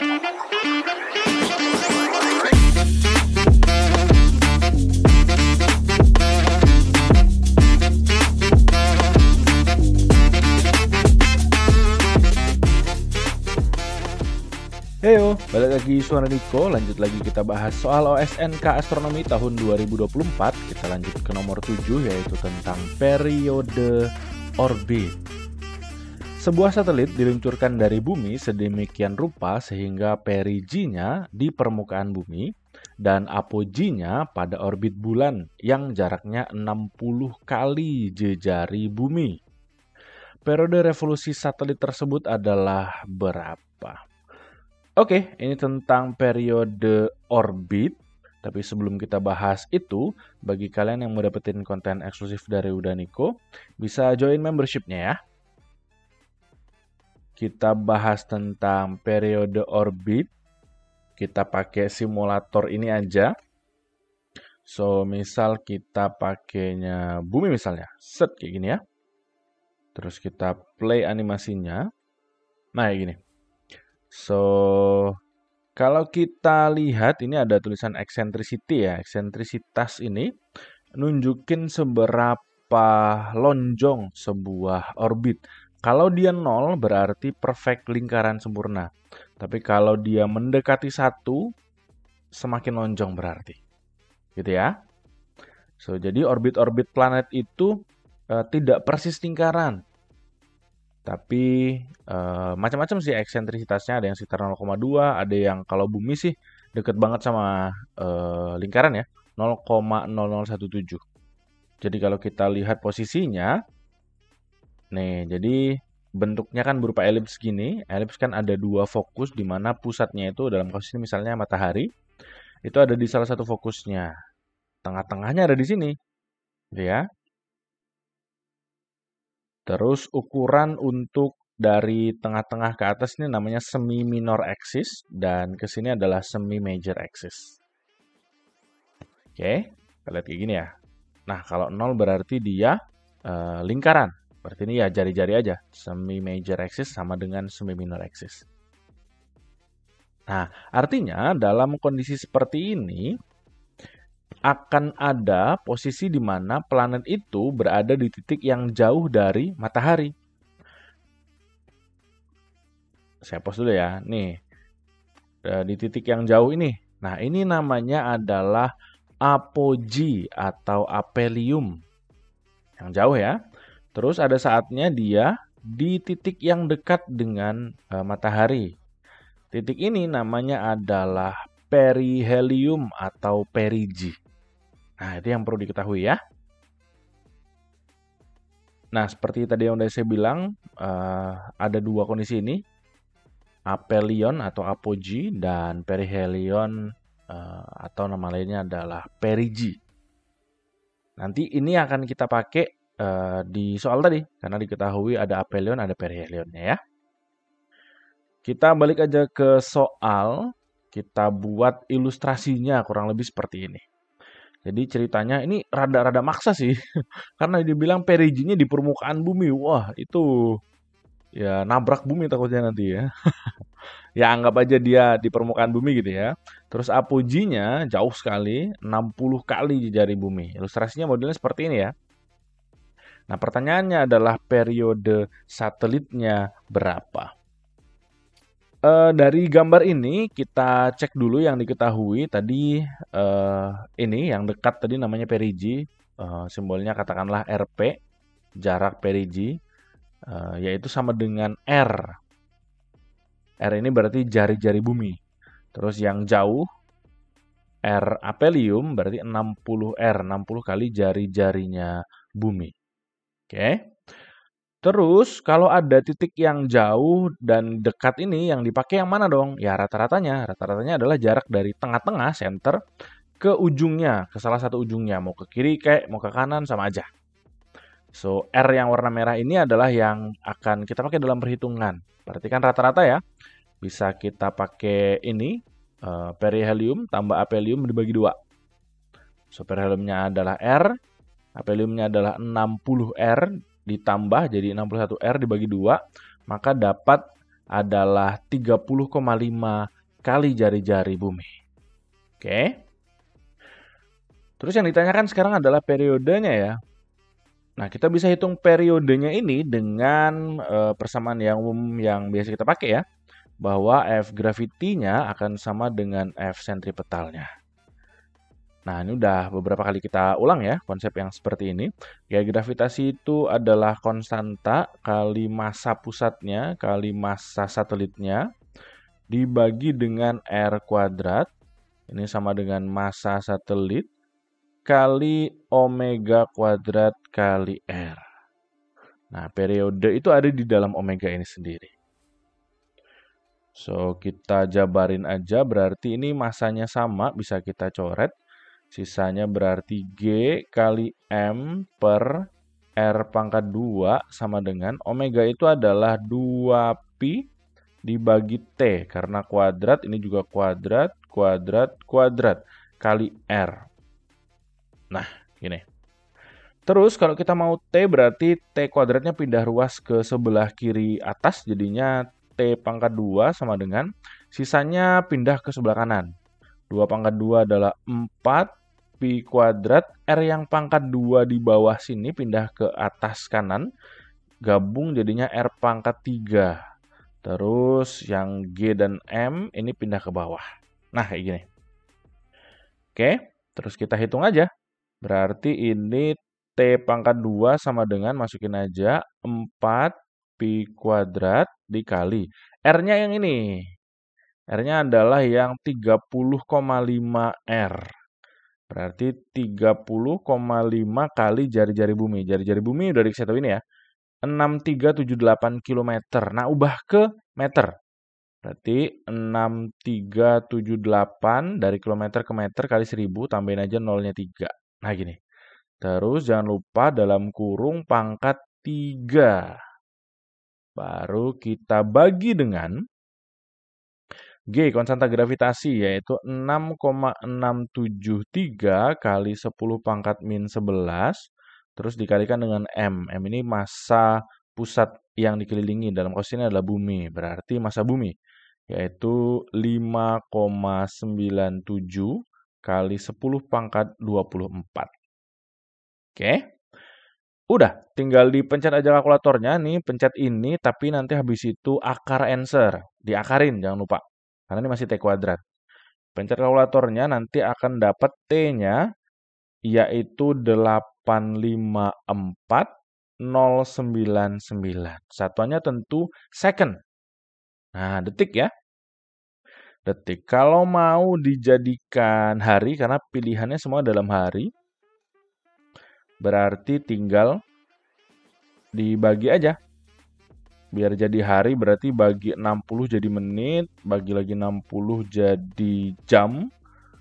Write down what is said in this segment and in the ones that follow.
Heyo, balik lagi suara Niko. Lanjut lagi kita bahas soal OSNK Astronomi tahun 2024. Kita lanjut ke nomor 7, yaitu tentang periode orbit. Sebuah satelit diluncurkan dari bumi sedemikian rupa sehingga periginya di permukaan bumi dan apoginya pada orbit bulan yang jaraknya 60 kali jejari bumi. Periode revolusi satelit tersebut adalah berapa? Oke, ini tentang periode orbit. Tapi sebelum kita bahas itu, bagi kalian yang mau dapetin konten eksklusif dari Udaniko, bisa join membershipnya ya. Kita bahas tentang periode orbit. Kita pakai simulator ini aja. So, misal kita pakainya bumi misalnya. Set, kayak gini ya. Terus kita play animasinya. Nah, kayak gini. So, kalau kita lihat ini ada tulisan eccentricity ya. Eksentrisitas ini nunjukin seberapa lonjong sebuah orbit. Kalau dia 0 berarti perfect lingkaran sempurna. Tapi kalau dia mendekati 1 semakin lonjong berarti. Gitu ya. So, jadi orbit-orbit planet itu tidak persis lingkaran. Tapi macam-macam sih eksentrisitasnya, ada yang sekitar 0,2, ada yang kalau bumi sih deket banget sama lingkaran ya, 0,0017. Jadi kalau kita lihat posisinya, nih, jadi bentuknya kan berupa elips gini. Elips kan ada dua fokus di mana pusatnya itu dalam kasus ini misalnya matahari, itu ada di salah satu fokusnya. Tengah-tengahnya ada di sini, gitu ya. Terus ukuran untuk dari tengah-tengah ke atas ini namanya semi minor axis dan ke sini adalah semi major axis. Oke, kita lihat kayak gini ya. Nah, kalau 0 berarti dia lingkaran. Berarti ini ya jari-jari aja. Semi major axis sama dengan semi minor axis. Nah, artinya dalam kondisi seperti ini akan ada posisi di mana planet itu berada di titik yang jauh dari matahari. Saya pause dulu ya. Nih, di titik yang jauh ini. Nah, ini namanya adalah apogee atau aphelium. Yang jauh ya. Terus ada saatnya dia di titik yang dekat dengan matahari. Titik ini namanya adalah perihelium atau perigee. Nah, itu yang perlu diketahui ya. Nah, seperti tadi yang udah saya bilang, ada dua kondisi ini. Aphelion atau apogee dan perihelion atau nama lainnya adalah perigee. Nanti ini akan kita pakai di soal tadi. Karena diketahui ada aphelion, ada perihelionnya ya. Kita balik aja ke soal. Kita buat ilustrasinya kurang lebih seperti ini. Jadi ceritanya ini rada-rada maksa sih. Karena dibilang periginya di permukaan bumi. Wah, itu ya nabrak bumi takutnya nanti ya. Ya anggap aja dia di permukaan bumi gitu ya. Terus apoginya jauh sekali, 60 kali jari bumi. Ilustrasinya modelnya seperti ini ya. Nah, pertanyaannya adalah periode satelitnya berapa? Dari gambar ini kita cek dulu yang diketahui tadi. Ini yang dekat tadi namanya perigee, simbolnya katakanlah RP, jarak perigee, yaitu sama dengan R. R ini berarti jari-jari bumi. Terus yang jauh R aphelium berarti 60 R, 60 kali jari-jarinya bumi. Oke. Terus kalau ada titik yang jauh dan dekat ini yang dipakai yang mana dong? Ya rata-ratanya. Rata-ratanya adalah jarak dari tengah-tengah center ke ujungnya, ke salah satu ujungnya. Mau ke kiri kayak mau ke kanan sama aja. So R yang warna merah ini adalah yang akan kita pakai dalam perhitungan. Berarti kan rata-rata ya. Bisa kita pakai ini perihelium tambah aphelium dibagi 2. So periheliumnya adalah R, apheliumnya adalah 60 R ditambah jadi 61R dibagi 2, maka dapat adalah 30,5 kali jari-jari bumi. Oke. Terus yang ditanyakan sekarang adalah periodenya ya. Nah, kita bisa hitung periodenya ini dengan persamaan yang umum yang biasa kita pakai ya. Bahwa F gravity-nya akan sama dengan F sentripetalnya. Nah, ini udah beberapa kali kita ulang ya konsep yang seperti ini. Gaya gravitasi itu adalah konstanta kali massa pusatnya kali massa satelitnya dibagi dengan R kuadrat. Ini sama dengan massa satelit kali omega kuadrat kali R. Nah, periode itu ada di dalam omega ini sendiri. So, kita jabarin aja, berarti ini massanya sama, bisa kita coret. Sisanya berarti G kali M per R pangkat 2 sama dengan omega itu adalah 2pi dibagi T. Karena kuadrat, ini juga kuadrat, kuadrat, kuadrat kali R. Nah, gini. Terus kalau kita mau T berarti T kuadratnya pindah ruas ke sebelah kiri atas. Jadinya T pangkat 2 sama dengan sisanya pindah ke sebelah kanan. 2 pangkat 2 adalah 4 pi kuadrat. R yang pangkat 2 di bawah sini pindah ke atas kanan. Gabung jadinya R pangkat 3. Terus yang G dan M ini pindah ke bawah. Nah, kayak gini. Oke, terus kita hitung aja. Berarti ini T pangkat 2 sama dengan, masukin aja, 4 pi kuadrat dikali. R-nya yang ini. R-nya adalah yang 30,5 R. Berarti 30,5 kali jari-jari bumi. Jari-jari bumi udah dikasih tahu ini ya. 6378 km. Nah, ubah ke meter. Berarti 6378 dari kilometer ke meter kali 1000, tambahin aja nolnya 3. Nah, gini. Terus jangan lupa dalam kurung pangkat 3. Baru kita bagi dengan G, konstanta gravitasi, yaitu 6,673 kali 10 pangkat min 11. Terus dikalikan dengan M. M ini massa pusat yang dikelilingi. Dalam kasus ini adalah bumi. Berarti massa bumi. Yaitu 5,97 kali 10 pangkat 24. Oke. Udah, tinggal dipencet aja kalkulatornya. Nih, pencet ini, tapi nanti habis itu akar answer. Diakarin, jangan lupa. Karena ini masih T kuadrat. Pencet kalkulatornya, nanti akan dapat T-nya, yaitu 854,099. Satuannya tentu second. Nah, detik ya. Detik. Kalau mau dijadikan hari, karena pilihannya semua dalam hari, berarti tinggal dibagi aja. Biar jadi hari berarti bagi 60 jadi menit, bagi lagi 60 jadi jam,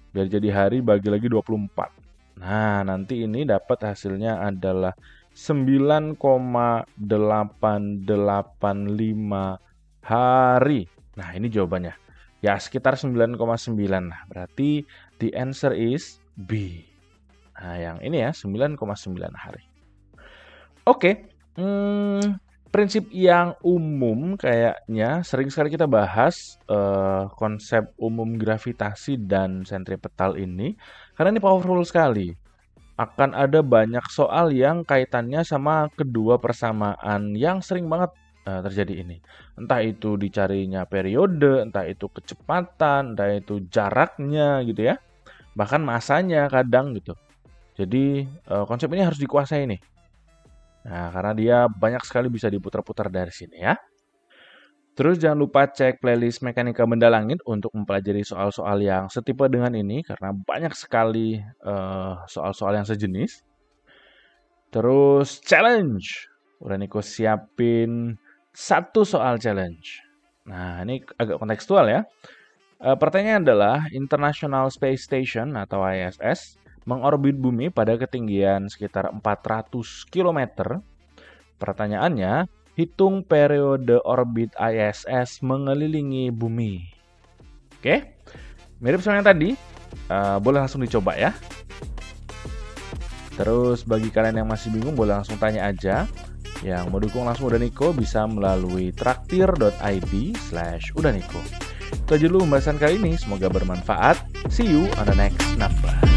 biar jadi hari bagi lagi 24. Nah, nanti ini dapat hasilnya adalah 9,885 hari. Nah, ini jawabannya. Ya, sekitar 9,9. Nah, berarti the answer is B. Nah, yang ini ya, 9,9 hari. Oke, prinsip yang umum kayaknya sering sekali kita bahas konsep umum gravitasi dan sentripetal ini. Karena ini powerful sekali. Akan ada banyak soal yang kaitannya sama kedua persamaan yang sering banget terjadi ini. Entah itu dicarinya periode, entah itu kecepatan, entah itu jaraknya gitu ya. Bahkan masanya kadang gitu. Jadi konsep ini harus dikuasai nih. Nah, karena dia banyak sekali bisa diputar-putar dari sini ya. Terus jangan lupa cek playlist Mekanika Benda Langit untuk mempelajari soal-soal yang setipe dengan ini. Karena banyak sekali soal-soal yang sejenis. Terus challenge. Udah Niko siapin 1 soal challenge. Nah, ini agak kontekstual ya. Pertanyaan adalah International Space Station atau ISS mengorbit bumi pada ketinggian sekitar 400 km. Pertanyaannya, hitung periode orbit ISS mengelilingi bumi. Oke, mirip sama yang tadi. Boleh langsung dicoba ya. Terus bagi kalian yang masih bingung, boleh langsung tanya aja. Yang mau dukung langsung Udaniko bisa melalui traktir.id/udaniko. Itu aja dulu pembahasan kali ini, semoga bermanfaat. See you on the next number.